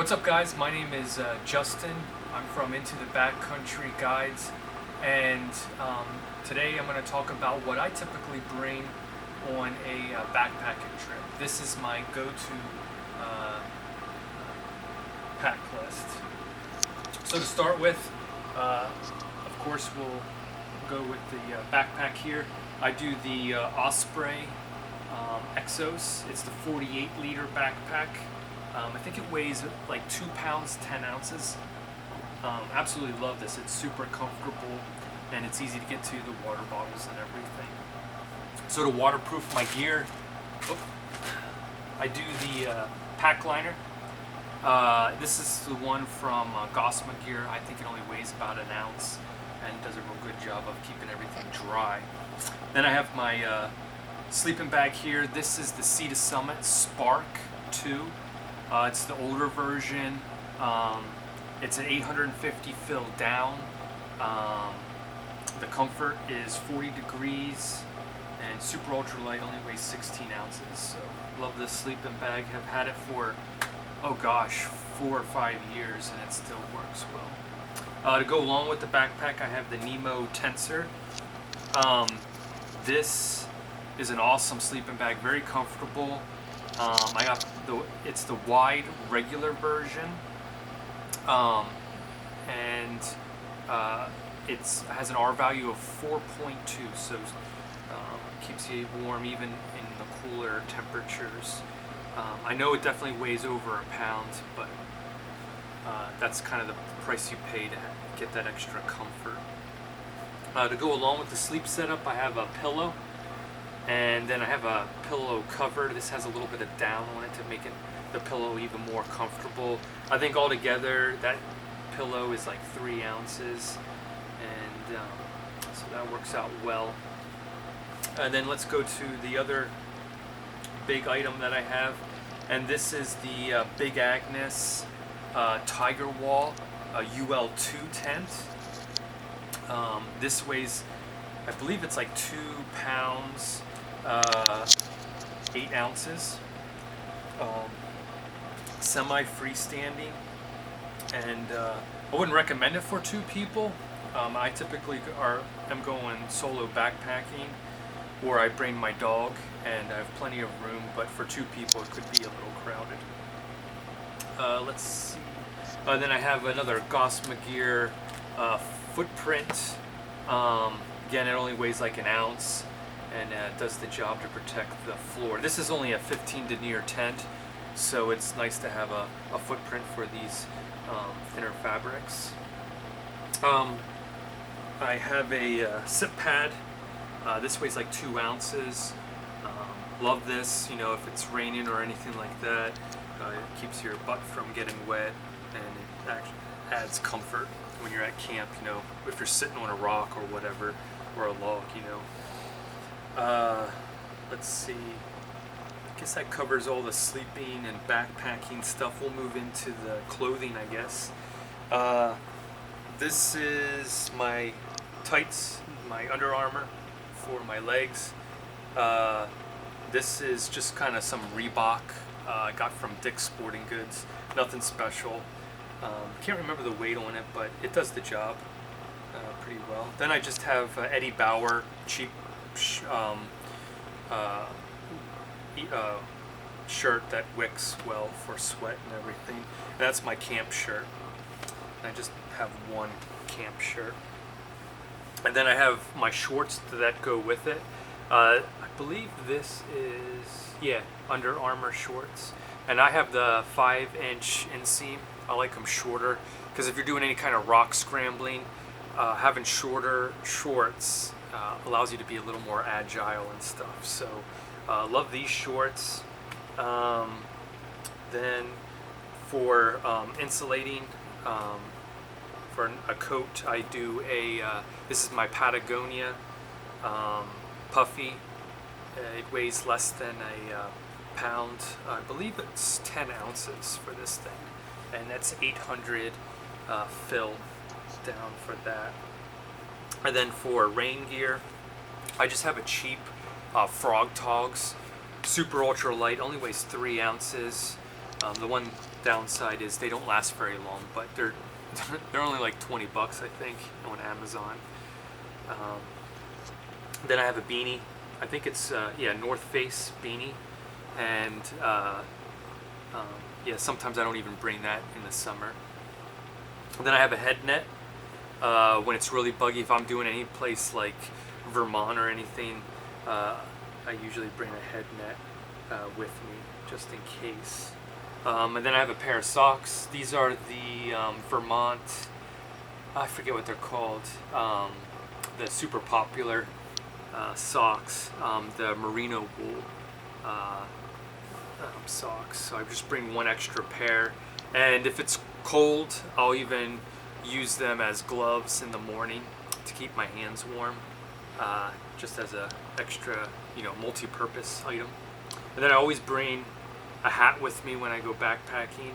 What's up, guys? My name is Justin. I'm from Into the Backcountry Guides, and today I'm going to talk about what I typically bring on a backpacking trip. This is my go-to pack list. So to start with, of course, we'll go with the backpack here. I do the Osprey Exos. It's the 48-liter backpack. I think it weighs like 2 pounds, 10 ounces. Absolutely love this. It's super comfortable and it's easy to get to the water bottles and everything. So to waterproof my gear, I do the pack liner. This is the one from Gosma Gear. I think it only weighs about an ounce and does a real good job of keeping everything dry. Then I have my sleeping bag here. This is the Sea to Summit Spark 2. It's the older version. It's an 850 fill down. The comfort is 40 degrees and super ultra light, only weighs 16 ounces. So love this sleeping bag. Have had it for, oh gosh, 4 or 5 years and it still works well. To go along with the backpack, I have the Nemo Tensor. This is an awesome sleeping bag, very comfortable. I got it's the wide regular version, and it has an R value of 4.2, so keeps you warm even in the cooler temperatures. I know it definitely weighs over a pound, but that's kind of the price you pay to get that extra comfort. To go along with the sleep setup, I have a pillow. And then I have a pillow cover. This has a little bit of down on it to make the pillow even more comfortable. I think altogether that pillow is like 3 ounces, and so that works out well. And then let's go to the other big item that I have, and this is the Big Agnes Tiger Wall UL2 tent. This weighs, I believe it's like 2 pounds, 8 ounces, semi-freestanding, and I wouldn't recommend it for 2 people. I typically am going solo backpacking, or I bring my dog, and I have plenty of room, but for 2 people it could be a little crowded. Let's see. Then I have another Gosma Gear footprint. Again, it only weighs like an ounce and does the job to protect the floor. This is only a 15 denier tent, so it's nice to have a footprint for these thinner fabrics. I have a sip pad. This weighs like 2 ounces. Love this, you know, if it's raining or anything like that. It keeps your butt from getting wet, and it actually adds comfort when you're at camp, you know, if you're sitting on a rock or whatever, or a log, you know. Let's see, I guess that covers all the sleeping and backpacking stuff. We'll move into the clothing, I guess. This is my tights, my Under Armour for my legs. This is just kind of some Reebok I got from Dick's Sporting Goods, nothing special. Can't remember the weight on it, but it does the job pretty well. Then I just have Eddie Bauer cheap shirt that wicks well for sweat and everything. And that's my camp shirt. And I just have one camp shirt. And then I have my shorts that go with it. I believe this is, yeah, Under Armour shorts. And I have the 5-inch inseam. I like them shorter because if you're doing any kind of rock scrambling, having shorter shorts allows you to be a little more agile and stuff. So love these shorts. Then for insulating, for a coat, I do this is my Patagonia puffy. It weighs less than a pound. I believe it's 10 ounces for this thing, and that's 800 fill down for that. And then for rain gear, I just have a cheap Frog Togs, super ultra light, only weighs 3 ounces. The one downside is they don't last very long, but they're they're only like 20 bucks, I think, on Amazon. Then I have a beanie. I think it's yeah, North Face beanie, and yeah, sometimes I don't even bring that in the summer. And then I have a head net when it's really buggy. If I'm doing any place like Vermont or anything, I usually bring a head net with me just in case. And then I have a pair of socks. These are the Vermont, I forget what they're called, the super popular socks, the merino wool socks. So I just bring one extra pair, and if it's cold, I'll even use them as gloves in the morning to keep my hands warm, just as a extra, you know, multi-purpose item. And then I always bring a hat with me when I go backpacking.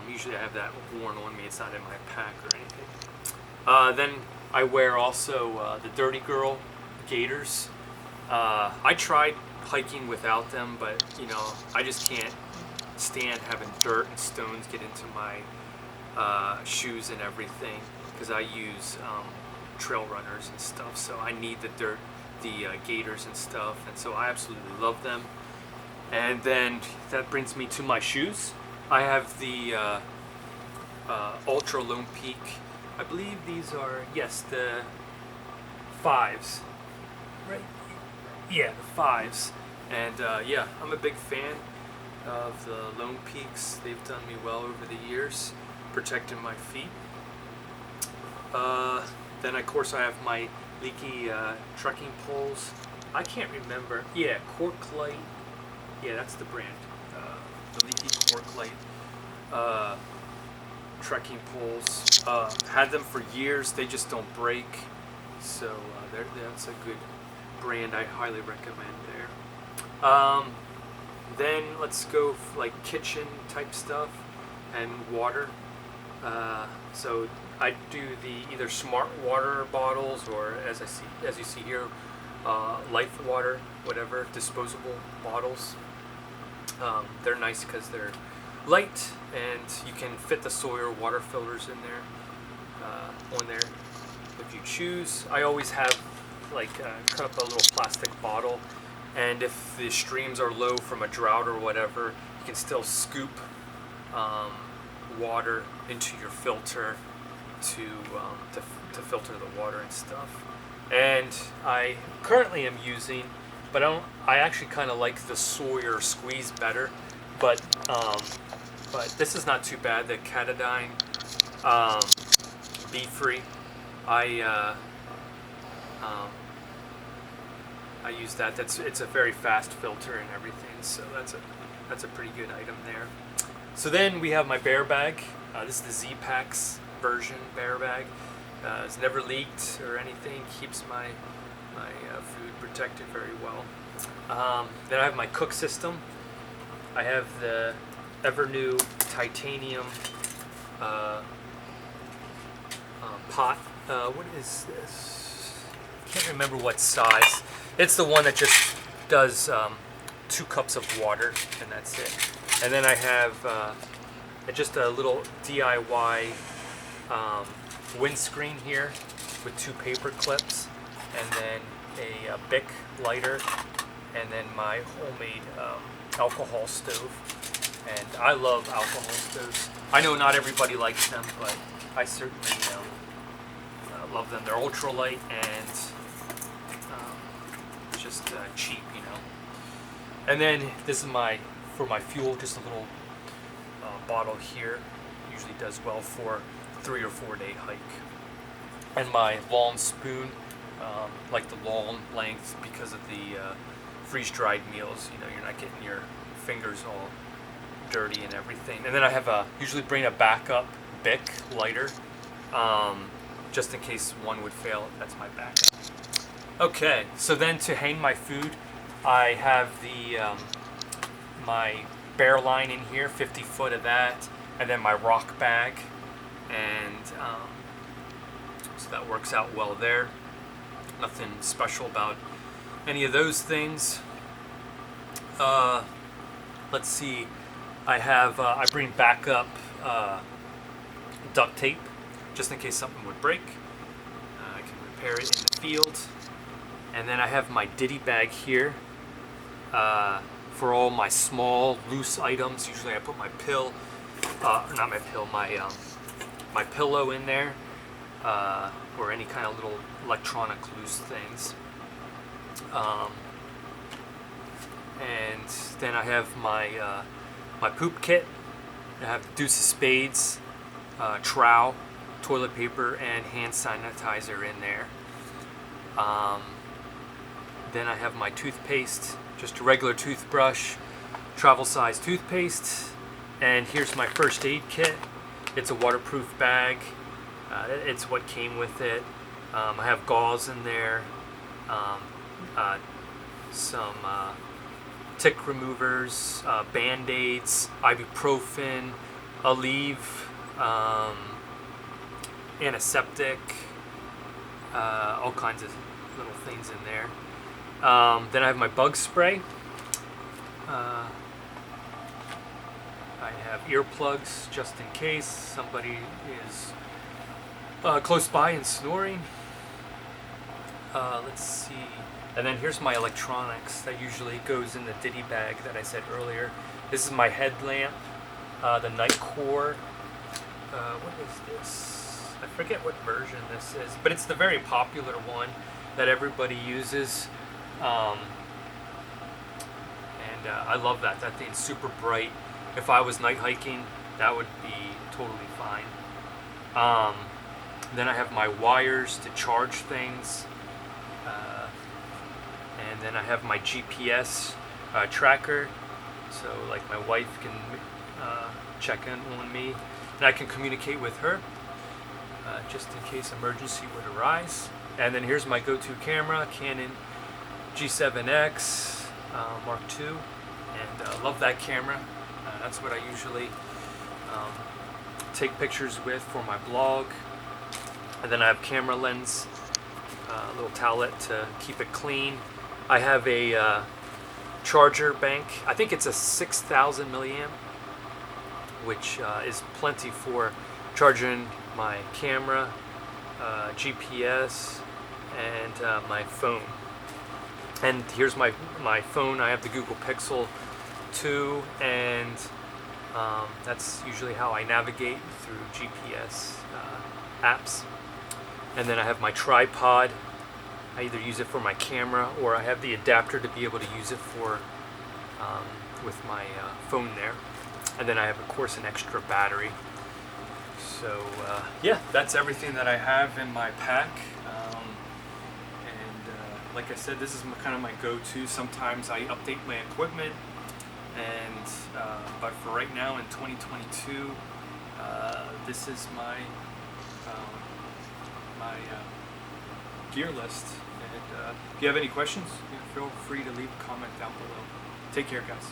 Usually I have that worn on me. It's not in my pack or anything. Then I wear also the Dirty Girl gaiters. I tried hiking without them, but you know, I just can't stand having dirt and stones get into my shoes and everything, because I use trail runners and stuff, so I need the dirt, the gaiters and stuff, and so I absolutely love them. And then that brings me to my shoes. I have the Ultra Lone Peak. I believe these are, yes, the 5s. Right? Yeah, the 5s. And yeah, I'm a big fan of the Lone Peaks. They've done me well over the years, protecting my feet. Then of course I have my leaky trekking poles. I can't remember. Yeah, Cork Light. Yeah, that's the brand. The leaky Cork Light trekking poles. Had them for years. They just don't break. So that's a good brand. I highly recommend there. Then let's go like kitchen type stuff and water. So I do the either smart water bottles, or as you see here, Life Water, whatever, disposable bottles. They're nice because they're light and you can fit the Sawyer water filters in there, on there if you choose. I always have like cut up a little plastic bottle, and if the streams are low from a drought or whatever, you can still scoop water into your filter to filter the water and stuff. And I currently am using, but I actually kind of like the Sawyer Squeeze better, but this is not too bad. The Catadine Be Free, I use that. It's a very fast filter and everything, so that's a pretty good item there. So then we have my bear bag. This is the Z-Packs version bear bag. It's never leaked or anything. Keeps my food protected very well. Then I have my cook system. I have the Evernew titanium pot. What is this? Can't remember what size. It's the one that just does 2 cups of water, and that's it. And then I have just a little DIY windscreen here with 2 paper clips, and then a Bic lighter, and then my homemade alcohol stove. And I love alcohol stoves. I know not everybody likes them, but I certainly love them. They're ultralight and just cheap, you know. And then this is for my fuel, just a little bottle here. Usually does well for 3 or 4 day hike. And my long spoon, like the long length, because of the freeze-dried meals. You know, you're not getting your fingers all dirty and everything. And then I have usually bring a backup Bic lighter, just in case one would fail. That's my backup. Okay, so then to hang my food, I have the my bear line in here, 50 foot of that, and then my rock bag, and so that works out well there. Nothing special about any of those things. Let's see. I bring backup duct tape just in case something would break. I can repair it in the field. And then I have my Ditty bag here for all my small loose items. Usually I put my my pillow in there, or any kind of little electronic loose things. And then I have my poop kit. I have deuce of spades, trowel, toilet paper, and hand sanitizer in there. Then I have my toothpaste, just a regular toothbrush, travel size toothpaste. And here's my first aid kit. It's a waterproof bag. It's what came with it. I have gauze in there, some tick removers, Band-Aids, ibuprofen, Aleve, antiseptic, all kinds of little things in there. Then I have my bug spray. I have earplugs just in case somebody is close by and snoring. Let's see. And then here's my electronics that usually goes in the Ditty bag that I said earlier. This is my headlamp, the night core. What is this? I forget what version this is, but it's the very popular one that everybody uses. I love that. That thing's super bright. If I was night hiking, that would be totally fine. Then I have my wires to charge things. And then I have my GPS tracker, so like my wife can check in on me, and I can communicate with her just in case emergency would arise. And then here's my go-to camera, Canon G7X Mark II, and love that camera. That's what I usually take pictures with for my blog. And then I have camera lens, a little towelette to keep it clean. I have a charger bank. I think it's a 6,000 milliamp, which is plenty for charging my camera, GPS, and my phone. And here's my phone. I have the Google Pixel 2, and that's usually how I navigate through GPS apps. And then I have my tripod. I either use it for my camera, or I have the adapter to be able to use it for with my phone there. And then I have, of course, an extra battery. So yeah, that's everything that I have in my pack. Like I said, this is kind of my go-to. Sometimes I update my equipment, and but for right now in 2022, this is my gear list. And if you have any questions, feel free to leave a comment down below. Take care, guys.